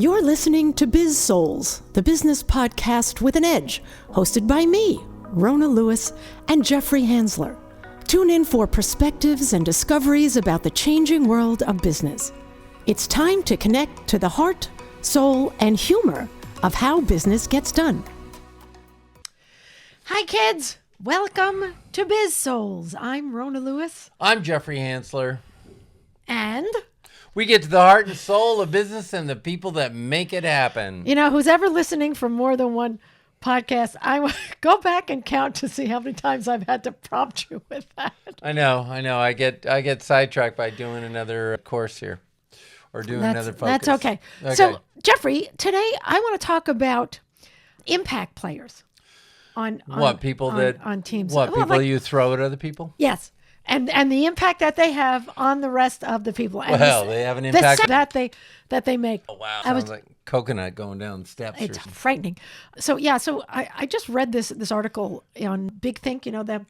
You're listening to Biz-Souls, the business podcast with an edge, hosted by me, Rona Lewis, and Jeffrey Hansler. Tune in for perspectives and discoveries about the changing world of business. It's time to connect to the heart, soul, and humor of how business gets done. Hi, kids. Welcome to Biz-Souls. I'm Rona Lewis. I'm Jeffrey Hansler. And we get to the heart and soul of business and the people that make it happen. You know, who's ever listening for more than one podcast, I go back and count to see how many times I've had to prompt you with that. I know. I get sidetracked by doing another course here or doing another focus. That's okay. So, Jeffrey, today I want to talk about impact players on teams. What, people you throw at other people? Yes. And the impact that they have on the rest of the people. And they have an impact that they make. Oh, wow. Sounds like coconut going down steps. It's frightening. So I just read this article on Big Think, you know, the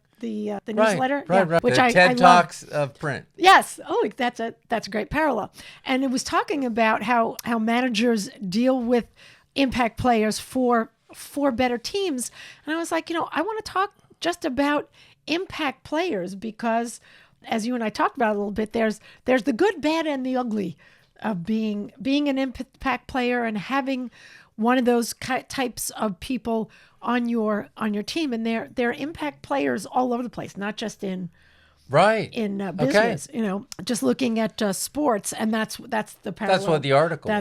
newsletter, right. Which the I TED Talks of print. Yes. Oh, that's a great parallel. And it was talking about how managers deal with impact players for better teams. And I was like, I want to talk just about impact players because, as you and I talked about a little bit, there's the good, bad, and the ugly of being an impact player and having one of those types of people on your team. And they're impact players all over the place, not just in business. Okay. Just looking at sports, and that's the parallel. That's what the article.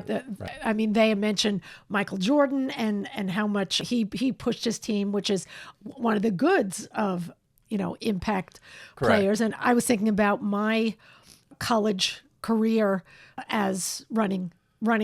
I mean, they mentioned Michael Jordan and how much he pushed his team, which is one of the goods of impact players. And I was thinking about my college career as running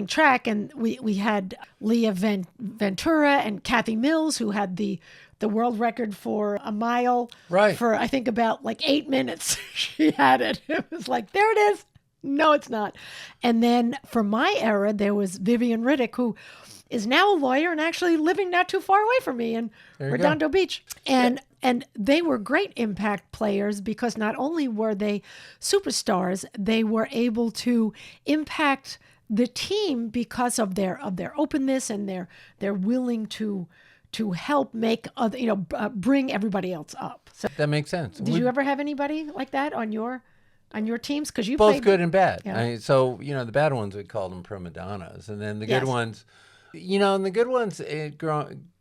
track, and we had Leah Ventura and Kathy Mills, who had the world record for a mile for I think about 8 minutes. She had it. It was like, there it is. No, it's not. And then for my era, there was Vivian Riddick, who is now a lawyer and actually living not too far away from me in Redondo Beach. And they were great impact players because not only were they superstars, they were able to impact the team because of their openness and they're willing to help make other, bring everybody else up. So that makes sense. Did you ever have anybody like that on your teams? Because you both played good and bad. Yeah. The bad ones we called them prima donnas, and then the good ones. And the good ones,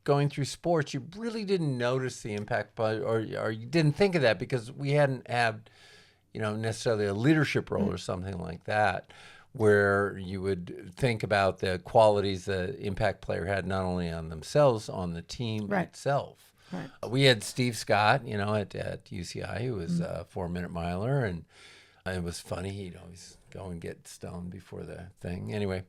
going through sports, you really didn't notice the impact, or you didn't think of that because we hadn't had, necessarily a leadership role or something like that, where you would think about the qualities the impact player had not only on themselves, on the team itself. Right. We had Steve Scott, at UCI, who was a 4-minute miler, and it was funny. He'd always go and get stoned before the thing. Anyway,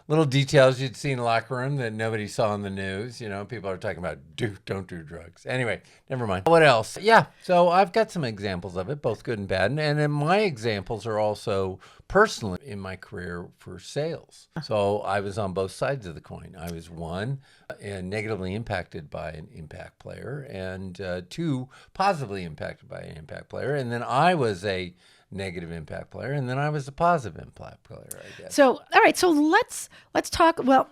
little details you'd see in the locker room that nobody saw in the news. People are talking about don't do drugs. Anyway, never mind. What else? Yeah, so I've got some examples of it, both good and bad. And then my examples are also personally in my career for sales. So I was on both sides of the coin. I was one, and negatively impacted by an impact player, and two, positively impacted by an impact player. And then I was a negative impact player, and then I was a positive impact player, I guess. So, all right. So let's talk. Well,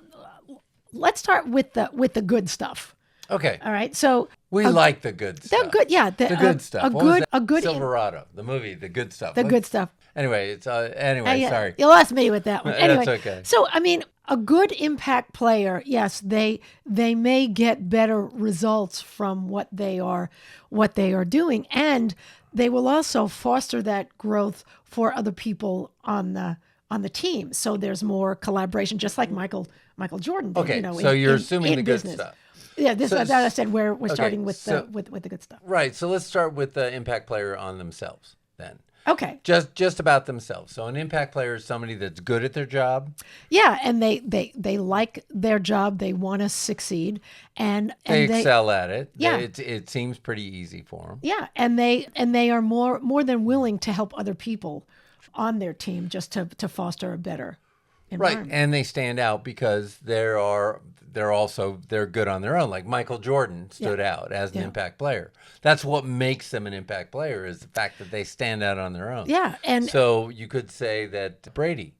let's start with the good stuff. Okay. All right. So we like the good stuff. The good, yeah. The good stuff. A good Silverado, the movie, the good stuff. The good stuff. Anyway, sorry. You lost me with that one. Anyway, that's okay. So, I mean, a good impact player, yes, they may get better results from what they are doing, and they will also foster that growth for other people on the team. So there's more collaboration, just like Michael Jordan did. Okay, so you're assuming the good stuff. Yeah, that I said we're starting with the good stuff. Right. So let's start with the impact player on themselves then. Okay. Just about themselves. So an impact player is somebody that's good at their job. Yeah, and they like their job. They want to succeed, and they excel at it. Yeah, it seems pretty easy for them. Yeah, and they are more than willing to help other people on their team just to foster a better environment. Right, and they stand out because they're good on their own. Like Michael Jordan stood out as an impact player. That's what makes them an impact player, is the fact that they stand out on their own. Yeah, and so you could say that Brady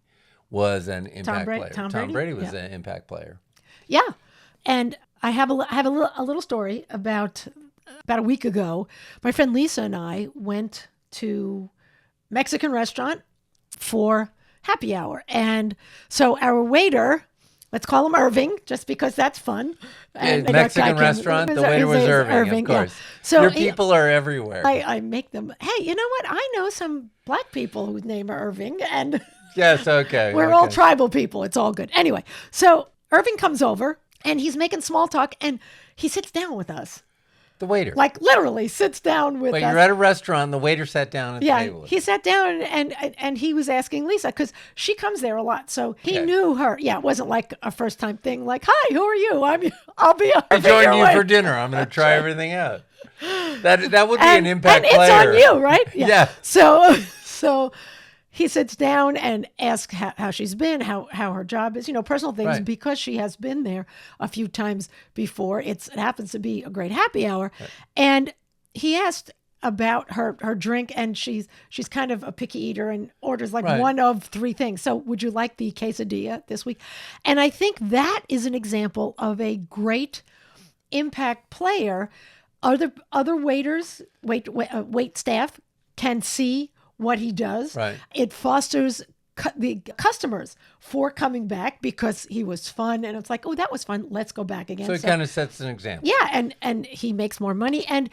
was an impact player. Tom Brady was an impact player. Yeah. And I have a little story about a week ago. My friend Lisa and I went to Mexican restaurant for happy hour. And so our waiter, let's call him Irving, just because that's fun. And Mexican restaurant, the waiter was Irving, of course. Yeah. So your people are everywhere. I make them, hey, you know what? I know some black people whose name are Irving, and yes, okay. We're all tribal people. It's all good. Anyway, so Irving comes over, and he's making small talk, and he sits down with us. The waiter. Like literally sits down with us. You're at a restaurant, and the waiter sat down at the table. Yeah, he sat down and he was asking Lisa, because she comes there a lot. So he knew her. Yeah, it wasn't like a first time thing like, hi, who are you? I'll be I joined you for dinner. I'm going to try everything out. That would be an impact player. And it's on you, right? Yeah. So he sits down and asks how she's been, how her job is, personal things, right. Because she has been there a few times before. It happens to be a great happy hour. Right. And he asked about her drink, and she's kind of a picky eater and orders like one of three things. So would you like the quesadilla this week? And I think that is an example of a great impact player. Other waiters, wait staff can see what he does. Right. It fosters the customers for coming back because he was fun, and it's like, oh, that was fun. Let's go back again. So it kind of sets an example. Yeah, and he makes more money, and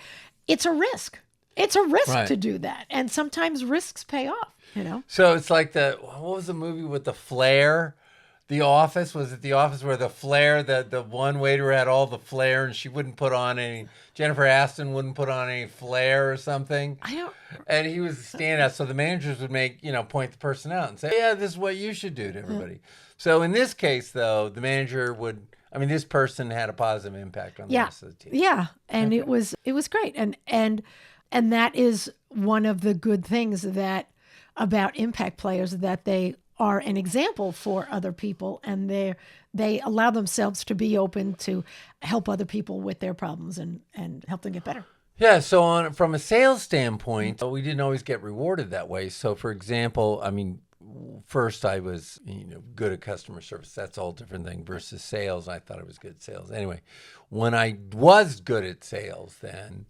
it's a risk. It's a risk to do that, and sometimes risks pay off. So it's like what was the movie with the flair? The Office, was it The Office where the flair, the one waiter had all the flair and she wouldn't put on any, Jennifer Aston wouldn't put on any flair or something? And he was a standout. So the managers would point the person out and say, yeah, this is what you should do to everybody. So in this case, though, the manager this person had a positive impact on the rest of the team. Yeah. And it was great. And that is one of the good things about impact players, that they are an example for other people, and they allow themselves to be open to help other people with their problems and help them get better. Yeah, so from a sales standpoint, we didn't always get rewarded that way. So for example, first I was good at customer service. That's a whole different thing versus sales. I thought I was good at sales. Anyway, when I was good at sales, then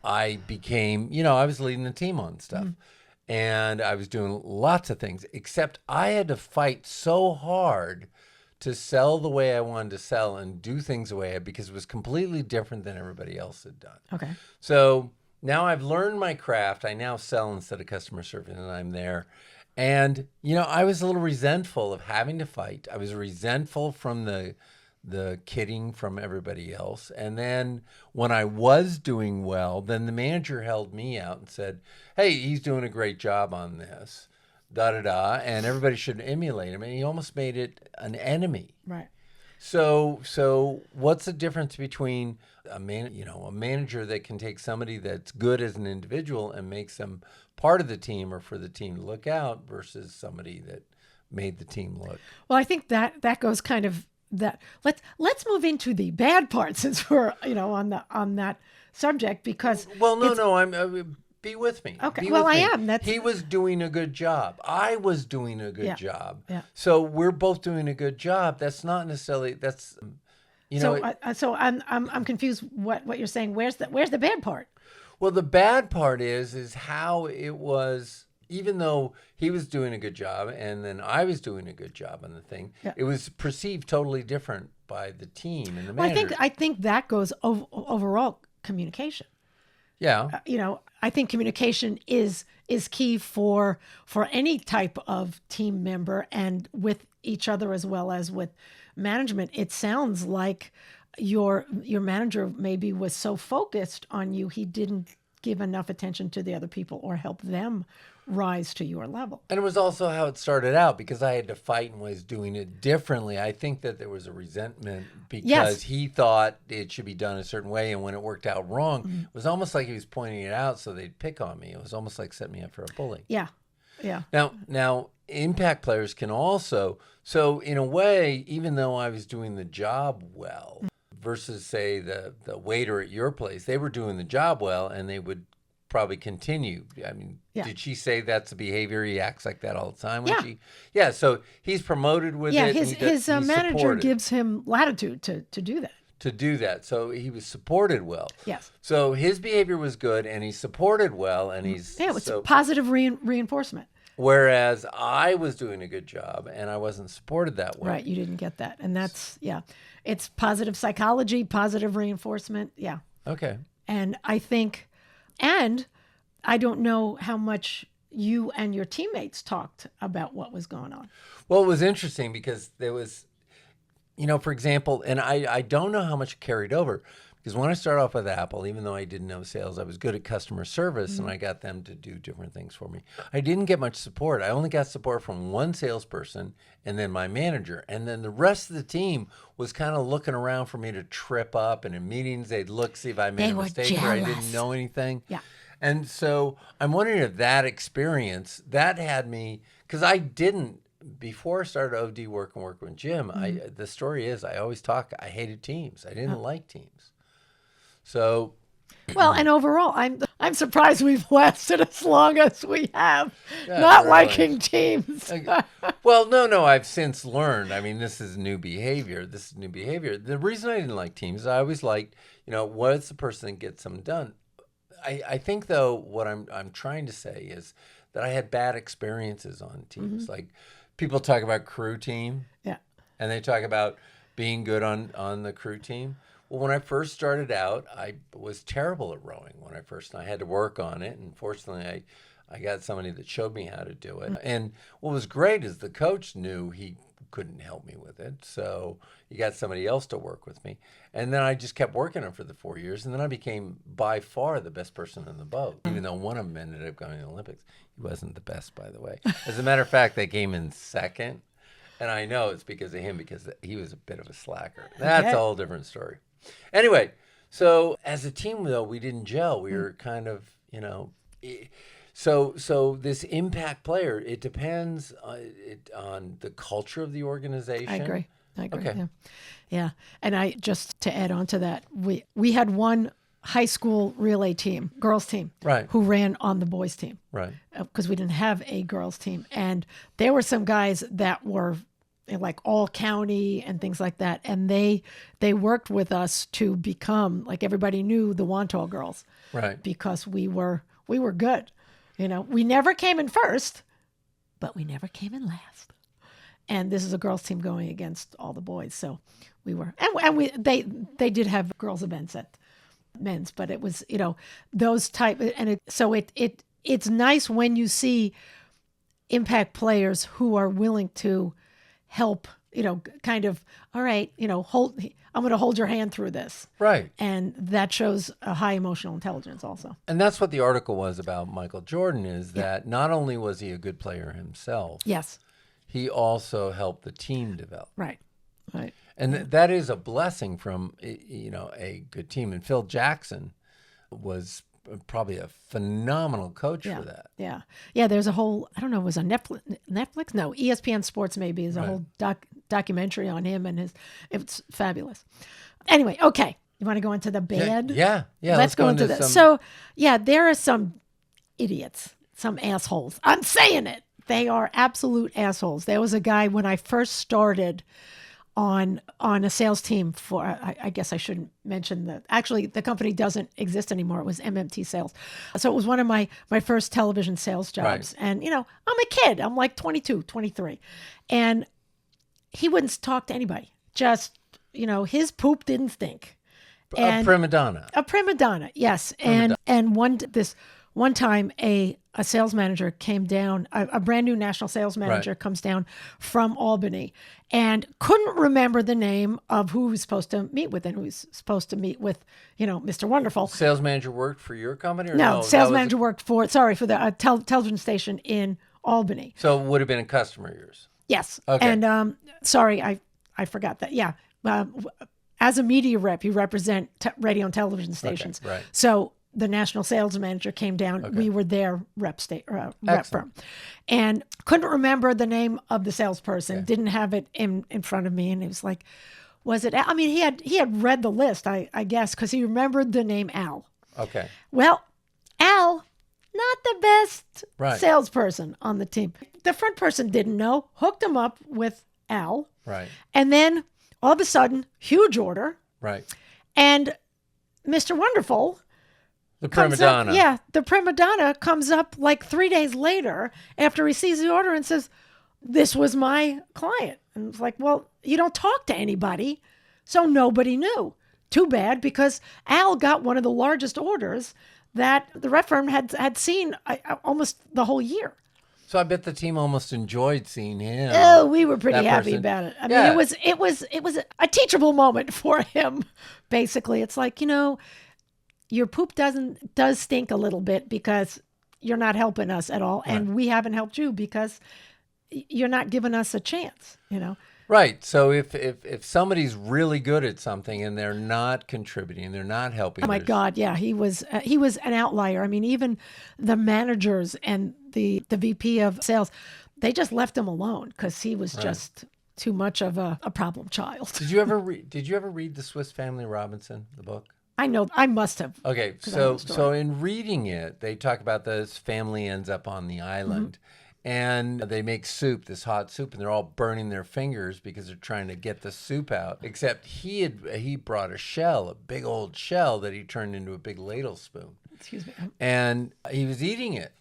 I became, I was leading the team on stuff. Mm-hmm. And I was doing lots of things, except I had to fight so hard to sell the way I wanted to sell and do things the way because it was completely different than everybody else had done. Okay. So now I've learned my craft. I now sell instead of customer service, and I'm there. And, I was a little resentful of having to fight. I was resentful from the kidding from everybody else. And then when I was doing well, then the manager held me out and said, hey, he's doing a great job on this, da-da-da, and everybody should emulate him. And he almost made it an enemy. Right. So what's the difference between a manager that can take somebody that's good as an individual and makes them part of the team or for the team to look out versus somebody that made the team look? Well, I think that goes kind of that. Let's move into the bad part, since we're on that subject, because be with me. Okay. Well, I am. He was doing a good job. I was doing a good job. Yeah. So we're both doing a good job. That's not necessarily So I'm confused. What you're saying? Where's the bad part? Well, the bad part is how it was. Even though he was doing a good job and then I was doing a good job on the thing, it was perceived totally different by the team and the manager. I think that goes overall communication. Yeah. I think communication is key for any type of team member, and with each other as well as with management. It sounds like your manager maybe was so focused on you, he didn't give enough attention to the other people or help them rise to your level. And it was also how it started out, because I had to fight and was doing it differently. I think that there was a resentment because he thought it should be done a certain way, and when it worked out wrong, it was almost like he was pointing it out so they'd pick on me. It was almost like setting me up for a bully. Yeah. Now impact players can also, so in a way, even though I was doing the job well versus say the waiter at your place, they were doing the job well and they would probably continue. I mean, did she say that's a behavior? He acts like that all the time. Yeah. So he's promoted with it. Yeah, his manager gives him latitude to do that. To do that. So he was supported well. Yes. So his behavior was good, and he's supported well, and he's... Yeah, it was positive reinforcement. Whereas I was doing a good job, and I wasn't supported that way. Right, you didn't get that. And that's, it's positive psychology, positive reinforcement. Yeah. Okay. And I think, and I don't know how much you and your teammates talked about what was going on. Well, it was interesting because there was, for example, and I don't know how much carried over, because when I started off with Apple, even though I didn't know sales, I was good at customer service, and I got them to do different things for me. I didn't get much support. I only got support from one salesperson and then my manager. And then the rest of the team was kind of looking around for me to trip up. And in meetings, they'd look, see if I made a mistake or I didn't know anything. Yeah. And so I'm wondering if that experience, that had me, because I didn't, before I started OD working with Jim, the story is I hated teams. I didn't like teams. So, well, and overall, I'm surprised we've lasted as long as we have, not liking teams. Well, no, I've since learned. I mean, this is new behavior. The reason I didn't like teams is I always liked, what's the person that gets them done. I think though, what I'm trying to say is that I had bad experiences on teams. Like people talk about crew team, and they talk about being good on the crew team. Well, when I first started out, I was terrible at rowing I had to work on it. And fortunately, I got somebody that showed me how to do it. And what was great is the coach knew he couldn't help me with it. So he got somebody else to work with me. And then I just kept working on it for the 4 years. And then I became by far the best person in the boat, even though one of them ended up going to the Olympics. He wasn't the best, by the way. As a matter of fact, they came in second. And I know it's because of him, because he was a bit of a slacker. That's a whole different story. Anyway, so as a team, though, we didn't gel. We were kind of, so this impact player, it depends on the culture of the organization. I agree. Okay. Yeah. And just to add on to that, we had one high school relay team, girls team, who ran on the boys team. Right. Because we didn't have a girls team. And there were some guys that were like all county and things like that. And they worked with us to become, like, everybody knew the Wantagh girls. Right. Because we were good. We never came in first, but we never came in last. And this is a girls team going against all the boys. So we were, and they did have girls events at men's, but it was, those type, and it's nice when you see impact players who are willing to help, kind of, all right, I'm going to hold your hand through this. Right. And that shows a high emotional intelligence also. And that's what the article was about Michael Jordan, is that not only was he a good player himself. Yes. He also helped the team develop. Right. And that is a blessing from, a good team. And Phil Jackson was probably a phenomenal coach for that. Yeah. Yeah, there's a whole, I don't know, was on Netflix? No, ESPN Sports maybe is a whole documentary on him, and it's fabulous. Anyway, okay. You want to go into the bad? Yeah. Let's go into this. So, there are some idiots, some assholes. I'm saying it. They are absolute assholes. There was a guy when I first started on a sales team for, I guess I shouldn't mention that. Actually, the company doesn't exist anymore. It was MMT Sales. So it was one of my first television sales jobs. Right. And, I'm a kid. I'm like 22, 23. And he wouldn't talk to anybody. Just, his poop didn't stink. And a prima donna. A prima donna, yes. And one time a sales manager came down, a brand new national sales manager comes down from Albany and couldn't remember the name of who he was supposed to meet with, and who was supposed to meet with, Mr. Wonderful. Sales manager worked for your company? Or no, sales manager worked for the television station in Albany. So it would have been a customer of yours? Yes. Okay. And sorry, I forgot that. Yeah. As a media rep, you represent radio and television stations. Okay, right. So the national sales manager came down. Okay. We were their rep firm, and couldn't remember the name of the salesperson. Okay. Didn't have it in front of me, and it was like, was it? I mean, he had read the list, I guess, because he remembered the name Al. Okay. Well, Al, not the best Right. salesperson on the team. The front person didn't know, hooked him up with Al. Right. And then all of a sudden, huge order. Right. And Mr. Wonderful, The prima donna. the prima donna comes up like 3 days later after he sees the order and says, this was my client. And it's like, well, you don't talk to anybody, so nobody knew. Too bad, because Al got one of the largest orders that the rep firm had seen almost the whole year. So I bet the team almost enjoyed seeing him. Oh, we were pretty that happy person. about it. I mean, it was a teachable moment for him. Basically, it's like, your poop does stink a little bit because you're not helping us at all, and we haven't helped you because you're not giving us a chance. Right. So if somebody's really good at something and they're not contributing, they're not helping. Oh my God, yeah, he was an outlier. I mean, even the managers and the VP of sales, they just left him alone because he was just too much of a problem child. Did you ever read The Swiss Family Robinson, the book? I know, I must have. Okay, so in reading it, they talk about this family ends up on the island. And they make soup, this hot soup, and they're all burning their fingers because they're trying to get the soup out. Except he brought a big old shell that he turned into a big ladle spoon. Excuse me. And he was eating it.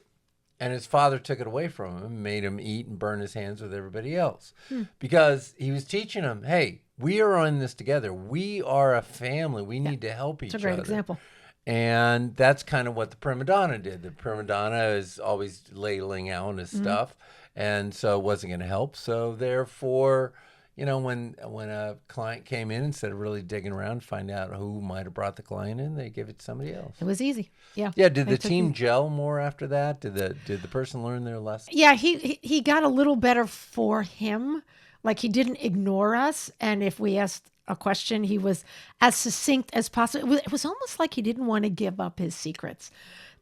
And his father took it away from him, made him eat and burn his hands with everybody else. Because he was teaching him, hey, we are in this together. We are a family. We need to help each other. It's a great example. And that's kind of what the prima donna did. The prima donna is always ladling out his stuff, and so it wasn't going to help. So therefore, when a client came in, instead of really digging around to find out who might have brought the client in, they give it to somebody else. It was easy. Yeah. Yeah. Did the team gel more after that? Did the person learn their lesson? Yeah, he got a little better for him. Like, he didn't ignore us, and if we asked a question, he was as succinct as possible. It was almost like he didn't want to give up his secrets.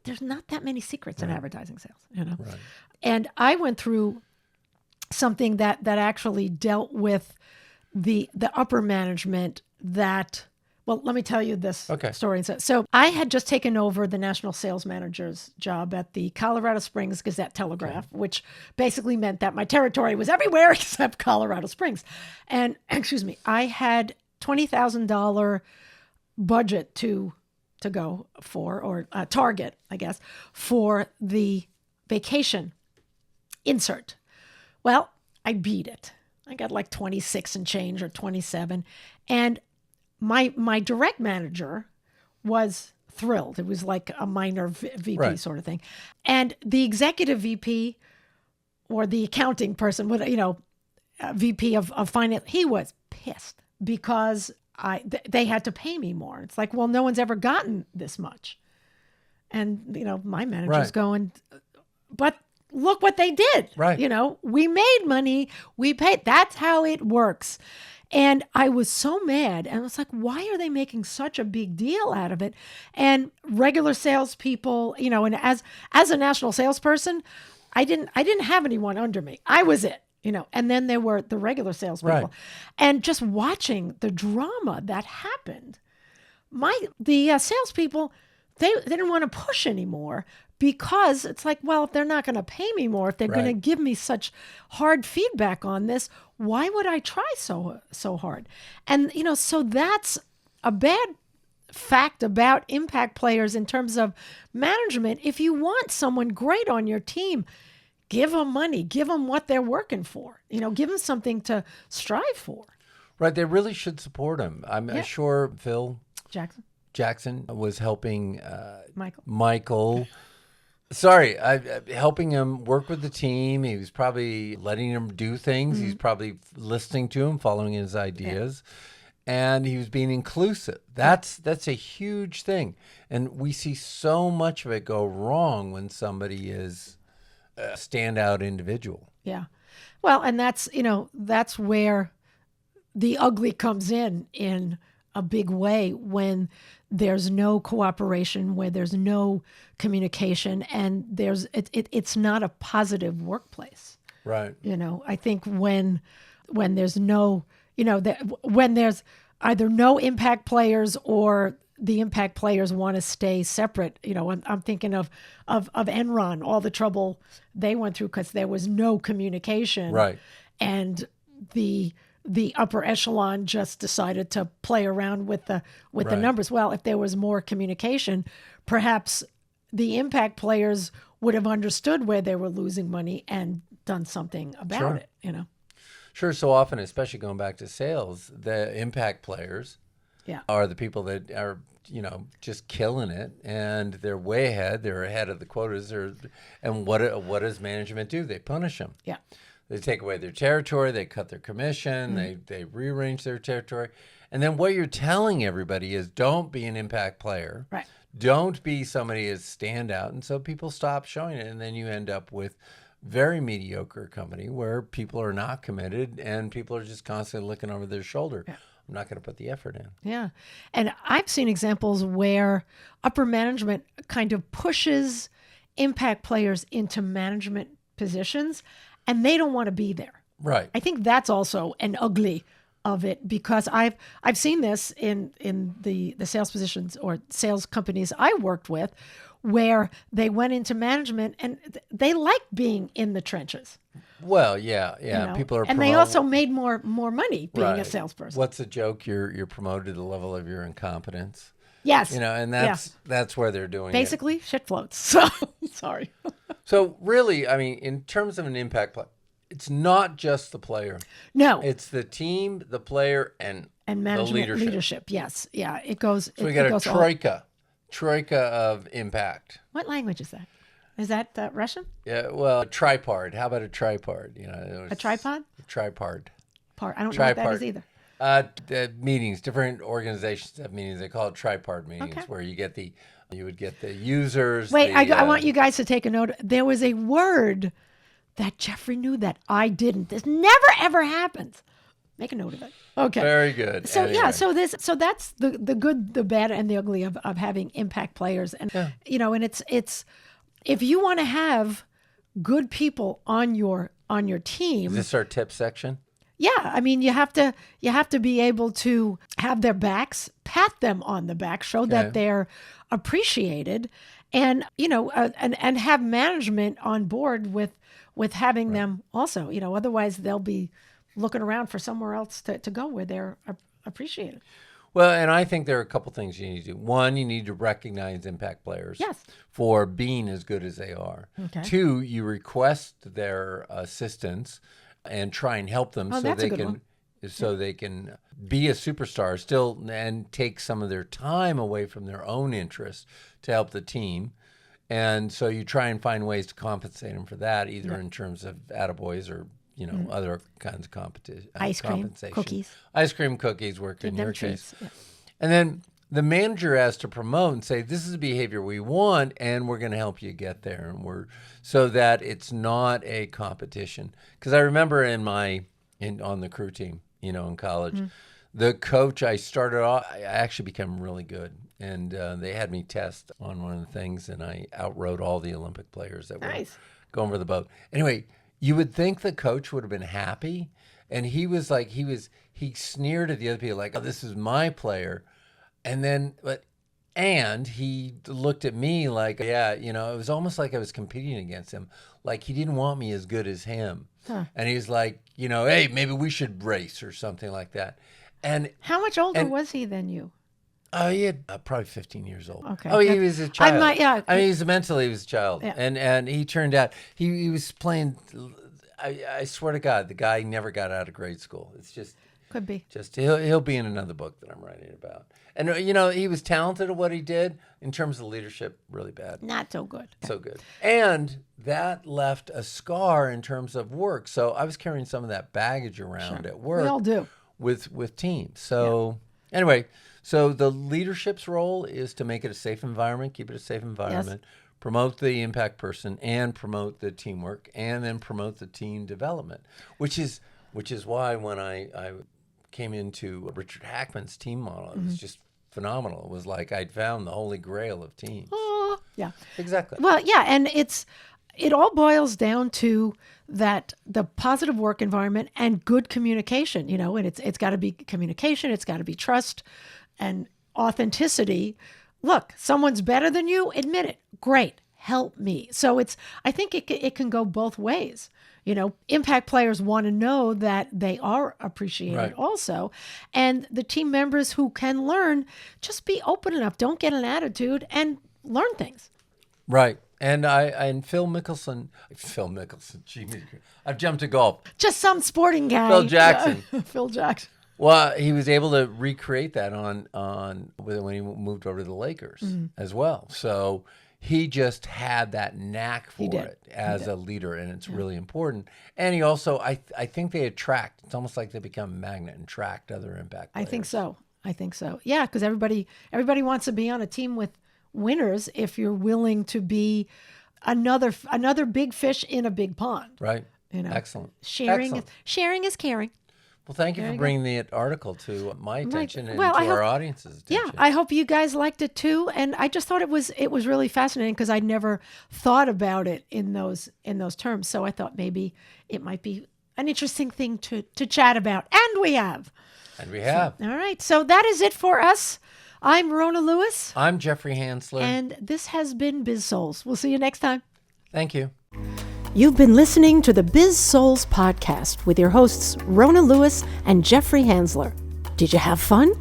There's not that many secrets in advertising sales, Right. And I went through something that actually dealt with the upper management that, well, let me tell you this story. So I had just taken over the national sales manager's job at the Colorado Springs Gazette-Telegraph, which basically meant that my territory was everywhere except Colorado Springs. And, excuse me, I had $20,000 budget to go for, or target, I guess, for the vacation insert. Well, I beat it. I got like 26 and change, or 27. And my direct manager was thrilled. It was like a minor VP sort of thing. And the executive VP, or the accounting person, with VP of finance, he was pissed because they had to pay me more. It's like, well, no one's ever gotten this much. And, my manager's going, but look what they did. Right. We made money. We paid. That's how it works. And I was so mad. And I was like, why are they making such a big deal out of it? And regular salespeople, and as a national salesperson, I didn't have anyone under me. I was it, and then there were the regular salespeople. Right. And just watching the drama that happened, the salespeople, they didn't want to push anymore, because it's like, well, if they're not going to pay me more, if they're going to give me such hard feedback on this, why would I try so hard? And, so that's a bad fact about impact players in terms of management. If you want someone great on your team, give them money, give them what they're working for, give them something to strive for. Right. They really should support him. I'm sure Phil Jackson was helping Michael. Sorry, helping him work with the team. He was probably letting him do things. He's probably listening to him, following his ideas. And he was being inclusive. That's a huge thing. And we see so much of it go wrong when somebody is a standout individual. Yeah. Well, and that's where the ugly comes in a big way, when there's no cooperation, where there's no communication, and it's not a positive workplace. Right. I think when there's no, when there's either no impact players, or the impact players want to stay separate. I'm thinking of Enron, all the trouble they went through because there was no communication. Right. And the upper echelon just decided to play around with the numbers. Well, if there was more communication, perhaps the impact players would have understood where they were losing money and done something about it, Sure. So often, especially going back to sales, the impact players are the people that are, just killing it, and they're way ahead. They're ahead of the quotas. And what does management do? They punish them. Yeah. They take away their territory. They cut their commission. They rearrange their territory. And then what you're telling everybody is don't be an impact player. Right. Don't be somebody as standout. And so people stop showing it. And then you end up with very mediocre company where people are not committed and people are just constantly looking over their shoulder. Yeah. I'm not going to put the effort in. Yeah. And I've seen examples where upper management kind of pushes impact players into management positions and they don't want to be there. Right. I think that's also an ugly of it because I've seen this in the sales positions or sales companies I worked with where they went into management and they like being in the trenches. Well, yeah. People are and they also made more money being a salesperson. What's the joke? You're promoted to the level of your incompetence. Yes. And that's where they're doing basically shit floats. So sorry. So really, I mean, in terms of an impact player, it's not just the player. No. It's the team, the player, and management the leadership. Yes. Yeah. It goes. So we got a troika of impact. What language is that? Is that Russian? Yeah. Well, a tripod. How about a tripod? A tripod? A tripod. I don't know what that is either. The meetings, different organizations have meetings. They call it tripod meetings, where you would get the users. Wait, I want you guys to take a note. There was a word that Jeffrey knew that I didn't. This never ever happens. Make a note of it. Okay. Very good. So anyway. So that's the good, the bad, and the ugly of having impact players, and and it's if you want to have good people on your team. Is this our tip section? Yeah, I mean you have to be able to have their backs, pat them on the back, show that they're appreciated, and and have management on board with having them also. Otherwise they'll be looking around for somewhere else to go where they're appreciated. Well, and I think there are a couple things you need to do. One, you need to recognize impact players for being as good as they are. Okay. Two, you request their assistance and try and help them so they can be a superstar still and take some of their time away from their own interests to help the team. And so you try and find ways to compensate them for that, either in terms of attaboys or other kinds of compensation. Ice cream, cookies work in your case. Yeah. And then the manager has to promote and say, this is the behavior we want, and we're going to help you get there. And so that it's not a competition. Because I remember on the crew team, in college, the coach, I actually became really good. And they had me test on one of the things, and I outrode all the Olympic players that were going for the boat. Anyway, you would think the coach would have been happy, and he was like, he sneered at the other people like, oh, this is my player. And then, and he looked at me like, it was almost like I was competing against him. Like he didn't want me as good as him. Huh. And he's like, hey, maybe we should race or something like that. And how much older was he than you? He had probably 15 years old. Okay. Oh, he was a child. I mean, he was a child. Yeah. And he turned out, he was playing, I swear to God, the guy never got out of grade school. It's just. Could be. Just he'll be in another book that I'm writing about. And, he was talented at what he did. In terms of leadership, really bad. Not so good. So good. And that left a scar in terms of work. So I was carrying some of that baggage around at work. We all do. With teams. So anyway. So the leadership's role is to make it a safe environment, keep it a safe environment, promote the impact person, and promote the teamwork, and then promote the team development, which is why when I came into Richard Hackman's team model, it was just phenomenal. It was like I'd found the holy grail of teams. Oh, yeah. Exactly. Well, yeah, and it all boils down to the positive work environment and good communication, and it's got to be communication, it's got to be trust. And authenticity. Look, someone's better than you, admit it. Great. Help me. So I think it can go both ways. Impact players want to know that they are appreciated also. And the team members who can learn, just be open enough. Don't get an attitude and learn things. Right. And Phil Mickelson, gee, I've jumped to golf. Just some sporting guy. Phil Jackson. Phil Jackson. Well, he was able to recreate that on when he moved over to the Lakers as well. So he just had that knack for it as a leader, and it's really important. And he also, I think they attract. It's almost like they become a magnet and attract other impact players. I think so. Yeah, because everybody wants to be on a team with winners if you're willing to be another big fish in a big pond. Right. Excellent. Sharing is caring. Well, thank you for bringing the article to my attention and to our audience's attention. Yeah, I hope you guys liked it too. And I just thought it was really fascinating because I never thought about it in those terms. So I thought maybe it might be an interesting thing to chat about. And we have. All right. So that is it for us. I'm Rona Lewis. I'm Jeffrey Hansler. And this has been Biz-Souls. We'll see you next time. Thank you. You've been listening to the Biz-Souls podcast with your hosts, Rona Lewis and Jeffrey Hansler. Did you have fun?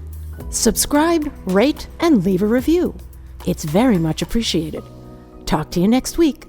Subscribe, rate, and leave a review. It's very much appreciated. Talk to you next week.